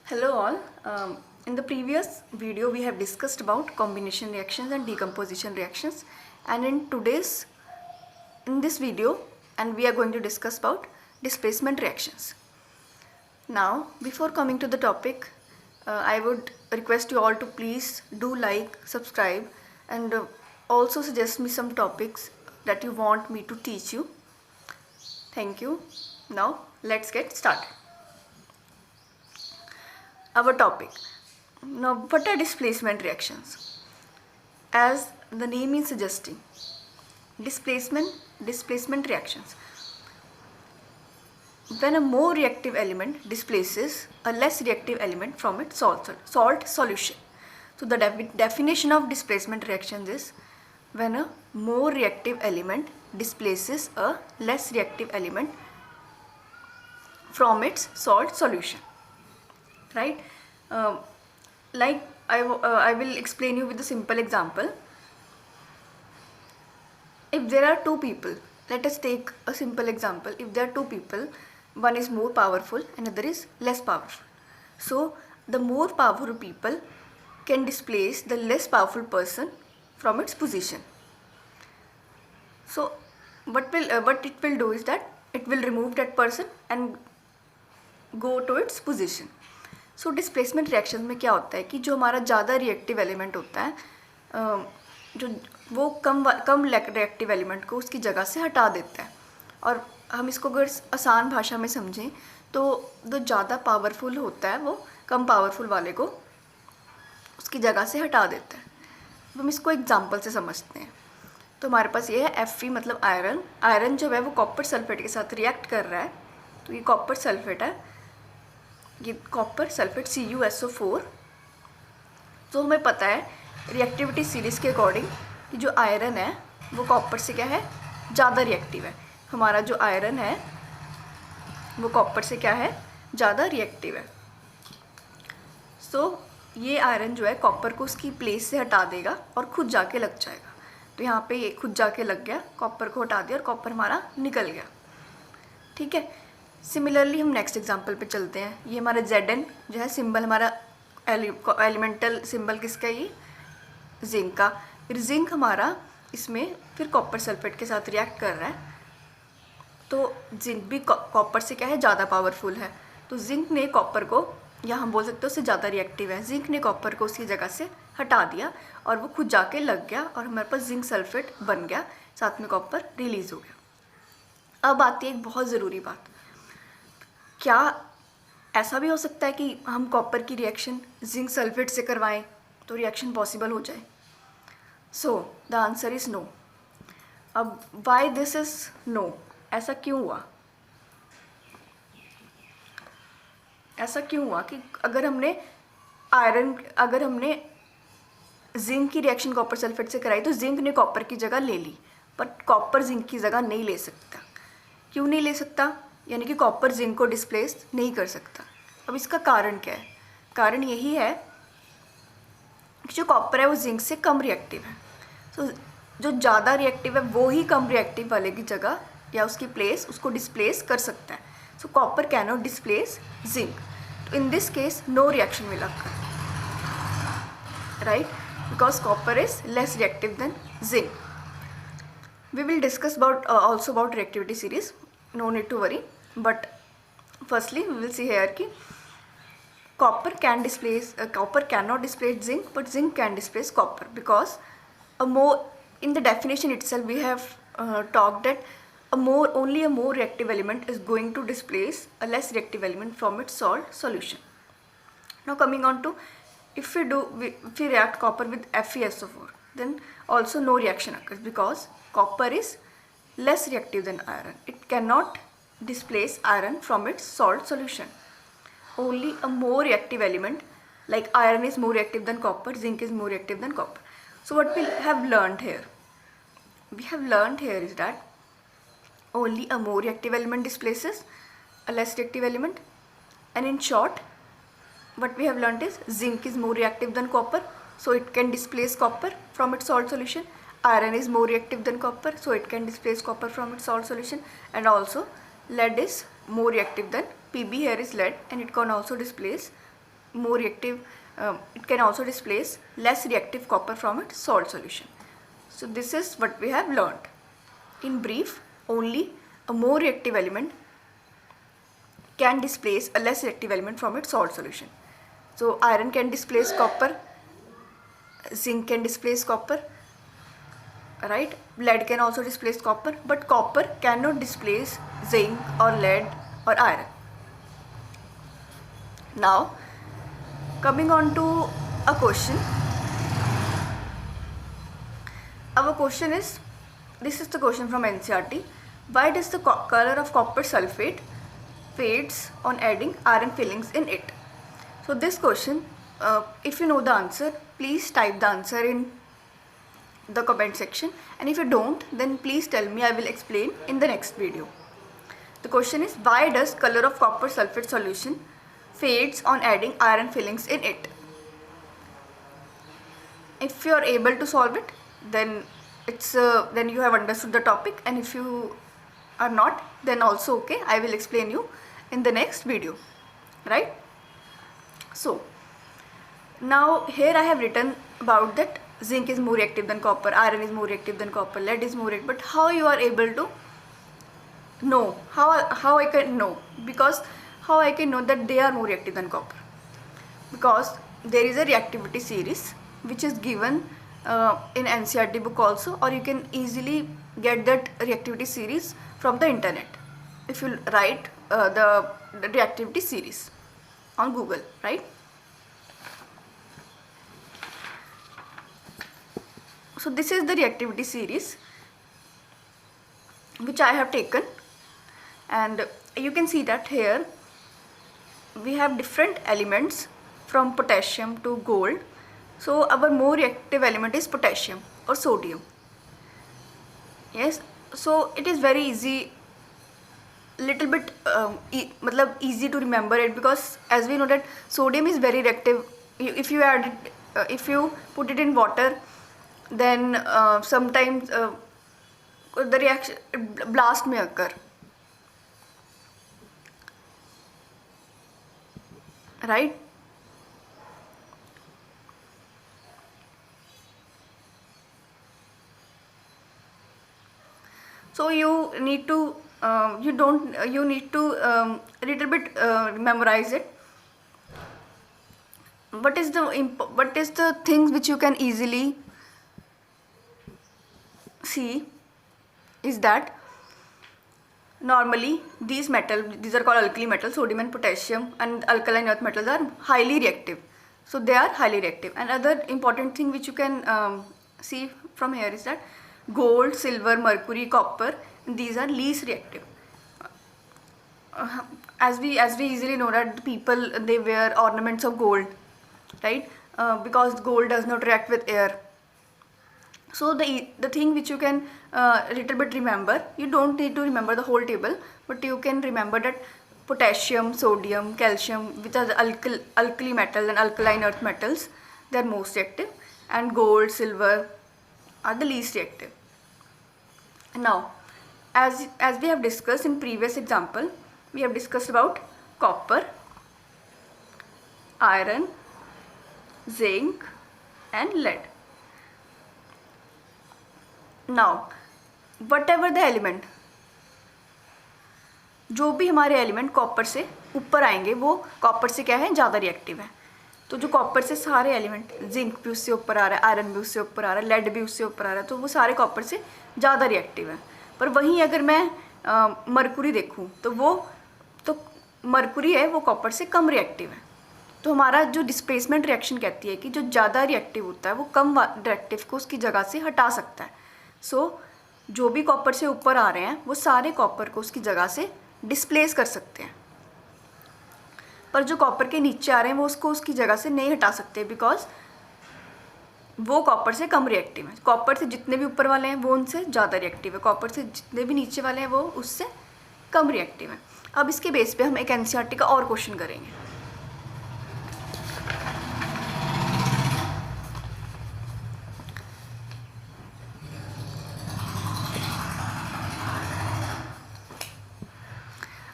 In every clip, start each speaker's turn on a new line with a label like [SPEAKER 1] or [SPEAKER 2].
[SPEAKER 1] Hello all. In the previous video we have discussed about combination reactions and decomposition reactions, and in this video we are going to discuss about displacement reactions. Now before coming to the topic, I would request you all to please do like, subscribe, and also suggest me some topics that you want me to teach you. Thank you. Now let's get started. Our topic. Now, what are displacement reactions? As the name is suggesting, displacement reactions. When a more reactive element displaces a less reactive element from its salt solution. So the definition of displacement reactions is when a more reactive element displaces a less reactive element from its salt solution. Right? I will explain you with a simple example. If there are two people, let us take a simple example. If there are two people, one is more powerful and other is less powerful. So the more powerful people can displace the less powerful person from its position. So what it will do is that it will remove that person and go to its position. So displacement reaction में क्या होता है कि जो हमारा ज़्यादा reactive element होता है जो वो कम रिएक्टिव एलिमेंट को उसकी जगह से हटा देता है. और हम इसको अगर आसान भाषा में समझें तो जो ज़्यादा पावरफुल होता है वो कम पावरफुल वाले को उसकी जगह से हटा देता है. हम इसको एग्जांपल से समझते हैं. तो हमारे पास ये है Fe मतलब आयरन. आयरन जो है वो कॉपर सल्फेट के साथ रिएक्ट कर रहा है. तो ये कॉपर सल्फेट है, ये कॉपर सल्फेट CuSO4. तो हमें पता है रिएक्टिविटी सीरीज़ के अकॉर्डिंग कि जो आयरन है वो कॉपर से क्या है, ज़्यादा रिएक्टिव है. हमारा जो आयरन है वो कॉपर से क्या है, ज़्यादा रिएक्टिव है. सो ये आयरन जो है कॉपर को उसकी प्लेस से हटा देगा और खुद जाके लग जाएगा. तो यहाँ पे ये खुद जाके लग गया, कॉपर को हटा दिया और कॉपर हमारा निकल गया. ठीक है. सिमिलरली हम नेक्स्ट एग्जांपल पे चलते हैं. ये हमारा Zn जो है सिंबल हमारा एलिमेंटल सिंबल किसका है, ये जिंक का. फिर जिंक हमारा इसमें फिर कॉपर सल्फेट के साथ रिएक्ट कर रहा है. तो जिंक भी कॉपर से क्या है, ज़्यादा पावरफुल है. तो जिंक ने कॉपर को, या हम बोल सकते हैं उससे ज़्यादा रिएक्टिव है, जिंक ने कॉपर को उसकी जगह से हटा दिया और वो खुद जाके लग गया और हमारे पास जिंक सल्फेट बन गया, साथ में कॉपर रिलीज़ हो गया. अब आती है एक बहुत ज़रूरी बात. क्या ऐसा भी हो सकता है कि हम कॉपर की रिएक्शन जिंक सल्फेट से करवाएं तो रिएक्शन पॉसिबल हो जाए? So the answer is no. अब वाई दिस इज़ नो, ऐसा क्यों हुआ? ऐसा क्यों हुआ कि अगर हमने जिंक की रिएक्शन कॉपर सल्फेट से कराई तो जिंक ने कॉपर की जगह ले ली, बट कॉपर जिंक की जगह नहीं ले सकता. क्यों नहीं ले सकता? यानी कि कॉपर जिंक को डिस्प्लेस नहीं कर सकता. अब इसका कारण क्या है? कारण यही है कि जो कॉपर है वो जिंक से कम रिएक्टिव है. तो जो ज़्यादा रिएक्टिव है वो ही कम रिएक्टिव वाले की जगह या उसकी प्लेस उसको डिस्प्लेस कर सकता है. So copper can not displace zinc. तो in this case no reaction will occur, right, because copper is less reactive than zinc. We will discuss also about reactivity series. No need to worry. But firstly, we will see here कि copper cannot displace zinc, but zinc can displace copper because in the definition itself we have talked that only a more reactive element is going to displace a less reactive element from its salt solution. Now coming on to if we react copper with FeSO4, then also no reaction occurs because copper is less reactive than iron. It cannot displace iron from its salt solution. Only a more reactive element like iron is more reactive than copper, zinc is more reactive than copper. So what we have learned here? We have learned here is that only a more reactive element displaces a less reactive element, and in short what we have learned is zinc is more reactive than copper, so it can displace copper from its salt solution. Iron is more reactive than copper, so it can displace copper from its salt solution. And also lead is more reactive than Pb here is lead, and it can also displace more reactive, it can also displace less reactive copper from its salt solution. So this is what we have learned. In brief, only a more reactive element can displace a less reactive element from its salt solution. So iron can displace copper, zinc can displace copper, right? Lead can also displace copper, but copper cannot displace zinc or lead or iron. Now coming on to a question. Our question is, this is the question from NCERT. Why does the color of copper sulfate fades on adding iron fillings in it? So this question, if you know the answer, please type the answer in the comment section, and if you don't, then please tell me, I will explain in the next video. The question is, why does color of copper sulfate solution fades on adding iron fillings in it? If you are able to solve it, then then you have understood the topic, and if you are not, then also okay, I will explain you in the next video, right? So now here I have written about that zinc is more reactive than copper, iron is more reactive than copper, lead is more reactive, but how you are able to know, how I can know, because how I can know that they are more reactive than copper? Because there is a reactivity series which is given in NCERT book also, or you can easily get that reactivity series from the internet if you write the reactivity series on Google, right? So this is the reactivity series which I have taken, and you can see that here we have different elements from potassium to gold. So our more reactive element is potassium or sodium. Yes, so it is very easy, little bit easy to remember it, because as we know that sodium is very reactive. If you add it, if you put it in water, then sometimes the reaction blast may occur, right? So you need to you need to little bit memorize it. What is the things which you can easily see is that normally these are called alkali metals, sodium and potassium, and alkaline earth metals are highly reactive. So they are highly reactive. And other important thing which you can see from here is that gold, silver, mercury, copper, these are least reactive. As we easily know that people, they wear ornaments of gold, right? Because gold does not react with air. So the thing which you can little bit remember, you don't need to remember the whole table, but you can remember that potassium, sodium, calcium, which are the alkali metals and alkaline earth metals, they are most reactive, and gold, silver are the least reactive. Now, as we have discussed in previous example, we have discussed about copper, iron, zinc and lead. Now, whatever the element, जो भी हमारे element copper से ऊपर आएंगे वो copper से क्या है, ज़्यादा रिएक्टिव है. तो जो कॉपर से सारे एलिमेंट, जिंक भी उससे ऊपर आ रहा है, आयरन भी उससे ऊपर आ रहा है, लेड भी उससे ऊपर आ रहा है, तो वो सारे कॉपर से ज़्यादा रिएक्टिव है. पर वहीं अगर मैं मरकुरी देखूँ तो मरकुरी है वो कॉपर से कम रिएक्टिव है. तो हमारा जो डिस्प्लेसमेंट रिएक्शन कहती है कि जो ज़्यादा रिएक्टिव होता है वो कम रिएक्टिव को उसकी जगह से हटा सकता है. सो जो भी कॉपर से ऊपर आ रहे हैं वो सारे कॉपर को उसकी जगह से डिस्प्लेस कर सकते हैं, पर जो कॉपर के नीचे आ रहे हैं वो उसको उसकी जगह से नहीं हटा सकते, बिकॉज वो कॉपर से कम रिएक्टिव है. कॉपर से जितने भी ऊपर वाले हैं वो उनसे ज़्यादा रिएक्टिव है, कॉपर से जितने भी नीचे वाले हैं वो उससे कम रिएक्टिव है. अब इसके बेस पे हम एक एनसीईआरटी का और क्वेश्चन करेंगे.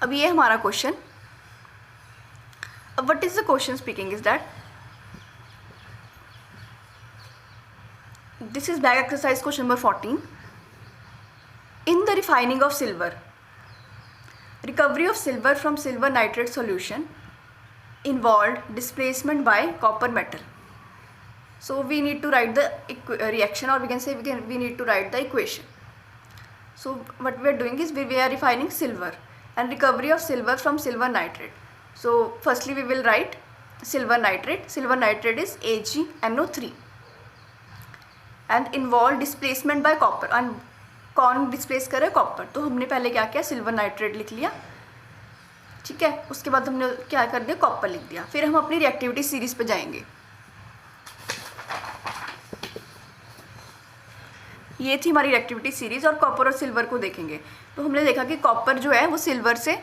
[SPEAKER 1] अब ये हमारा question, what is the question speaking is that this is back exercise question number 14. In the refining of silver, recovery of silver from silver nitrate solution involved displacement by copper metal. So we need to write the reaction, or we can say we need to write the equation. So what we are doing is we are refining silver and recovery of silver from silver nitrate. So firstly we will write silver nitrate. Silver nitrate is AgNO3 and involve displacement by copper. and कौन displace करे? Copper. तो हमने पहले क्या किया, silver nitrate लिख लिया, ठीक है. उसके बाद हमने क्या कर दिया, कॉपर लिख दिया. फिर हम अपनी रिएक्टिविटी सीरीज पे जाएंगे. ये थी हमारी रिएक्टिविटी सीरीज और कॉपर और सिल्वर को देखेंगे. तो हमने देखा कि कॉपर जो है वो सिल्वर से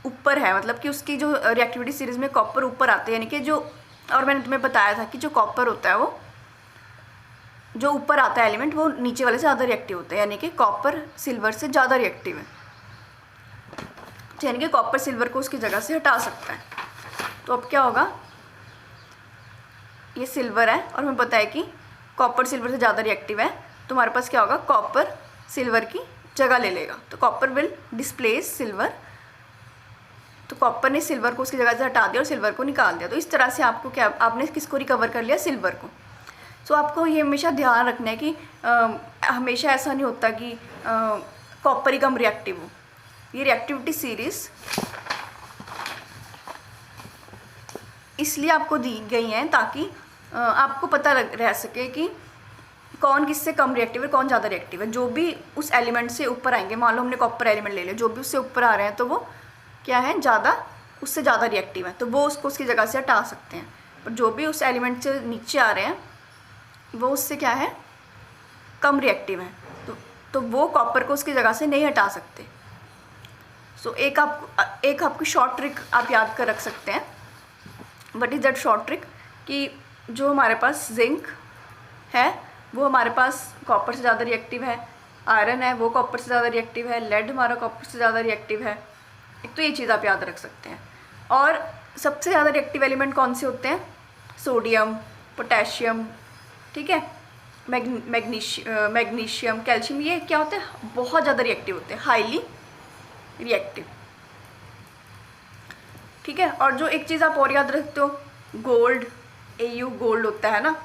[SPEAKER 1] ऊपर है, मतलब कि उसकी जो रिएक्टिविटी सीरीज में कॉपर ऊपर आते हैं, यानी कि जो, और मैंने तुम्हें बताया था कि जो कॉपर होता है वो जो ऊपर आता है एलिमेंट वो नीचे वाले से ज़्यादा रिएक्टिव होता है, यानी कि कॉपर सिल्वर से ज़्यादा रिएक्टिव है. यानी कि कॉपर सिल्वर को उसकी जगह से हटा सकता है. तो अब क्या होगा, ये सिल्वर है और हमें पता है कि कॉपर सिल्वर से ज़्यादा रिएक्टिव है, तो हमारे पास क्या होगा, कॉपर सिल्वर की जगह ले लेगा. तो कॉपर विल डिस्प्लेस सिल्वर. तो कॉपर ने सिल्वर को उसकी जगह से हटा दिया और सिल्वर को निकाल दिया. तो इस तरह से आपको क्या, आपने किसको रिकवर कर लिया, सिल्वर को. सो आपको ये हमेशा ध्यान रखना है कि हमेशा ऐसा नहीं होता कि कॉपर ही कम रिएक्टिव हो. ये रिएक्टिविटी सीरीज इसलिए आपको दी गई हैं ताकि आपको पता रह सके कि कौन किससे कम रिएक्टिव है, कौन ज़्यादा रिएक्टिव है. जो भी उस एलिमेंट से ऊपर आएंगे, मान लो हमने कॉपर एलिमेंट ले लिया, जो भी उससे ऊपर आ रहे हैं तो वो क्या है, ज़्यादा, उससे ज़्यादा रिएक्टिव है, तो वो उसको उसकी जगह से हटा सकते हैं. पर जो भी उस एलिमेंट से नीचे आ रहे हैं वो उससे क्या है, कम रिएक्टिव है, तो वो कॉपर को उसकी जगह से नहीं हटा सकते. सो एक आपकी शॉर्ट ट्रिक आप याद कर रख सकते हैं. What is that short trick, कि जो हमारे पास जिंक है वो हमारे पास कॉपर से ज़्यादा रिएक्टिव है, आयरन है वो कॉपर से ज़्यादा रिएक्टिव है, लेड हमारा कॉपर से ज़्यादा रिएक्टिव है. एक तो ये चीज़ आप याद रख सकते हैं. और सबसे ज़्यादा रिएक्टिव एलिमेंट कौन से होते हैं, सोडियम, पोटेशियम, ठीक है, मैग्नीशियम, कैल्शियम, ये क्या होते हैं, बहुत ज़्यादा रिएक्टिव होते हैं, हाईली रिएक्टिव, ठीक है. और जो एक चीज़ आप और याद रखते हो, गोल्ड, Au गोल्ड होता है ना.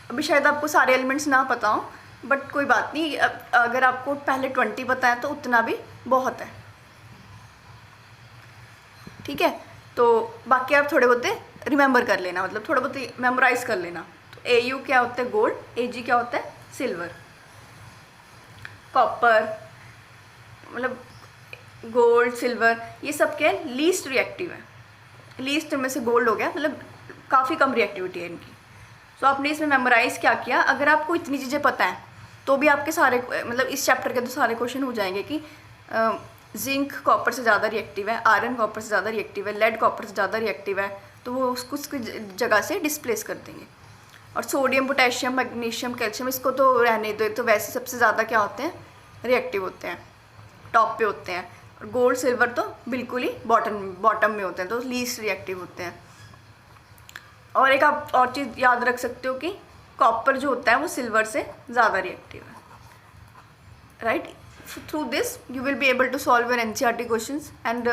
[SPEAKER 1] अभी शायद आपको सारे एलिमेंट्स ना पता हो, बट कोई बात नहीं, अगर आपको पहले 20 पता है तो उतना भी बहुत है, ठीक है. तो बाकी आप थोड़े बहुते रिमेंबर कर लेना, मतलब थोड़ा बहुत मेमोराइज कर लेना. तो Au क्या होता है, गोल्ड, Ag क्या होता है, सिल्वर. कॉपर, मतलब गोल्ड, सिल्वर, ये सब क्या है, लीस्ट रिएक्टिव है. लीस्ट में से गोल्ड हो गया, मतलब काफ़ी कम रिएक्टिविटी है इनकी. तो आपने इसमें मेमोराइज़ क्या किया, अगर आपको इतनी चीज़ें पता हैं तो भी आपके सारे, मतलब इस चैप्टर के तो सारे क्वेश्चन हो जाएंगे कि जिंक कॉपर से ज़्यादा रिएक्टिव है, आयरन कॉपर से ज़्यादा रिएक्टिव है, लेड कॉपर से ज़्यादा रिएक्टिव है, तो वो उसको उसकी जगह से डिस्प्लेस कर देंगे. और सोडियम, पोटेशियम, मैग्नीशियम, कैल्शियम, इसको तो रहने दो, तो वैसे सबसे ज़्यादा क्या होते हैं, रिएक्टिव होते हैं, टॉप पे होते हैं. और गोल्ड, सिल्वर तो बिल्कुल ही बॉटम में होते हैं, तो लीस्ट रिएक्टिव होते हैं. और एक आप और चीज़ याद रख सकते हो कि कॉपर जो होता है वो सिल्वर से ज़्यादा रिएक्टिव है, right. Through this you will be able to solve your NCERT questions and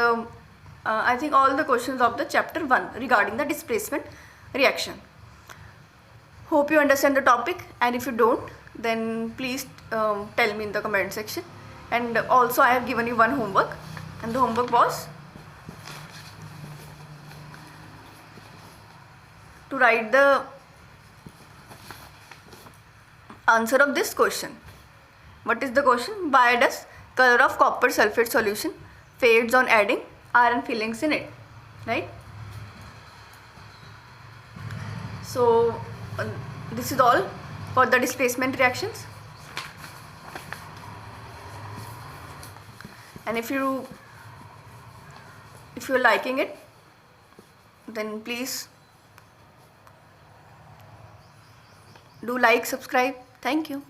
[SPEAKER 1] I think all the questions of the chapter 1 regarding the displacement reaction. Hope you understand the topic, and if you don't, then please tell me in the comment section. And also I have given you one homework, and the homework was to write the answer of this question. What is the question? Why does color of copper sulfate solution fades on adding iron fillings in it, right? So this is all for the displacement reactions. And if you're liking it, then please do like, subscribe. Thank you.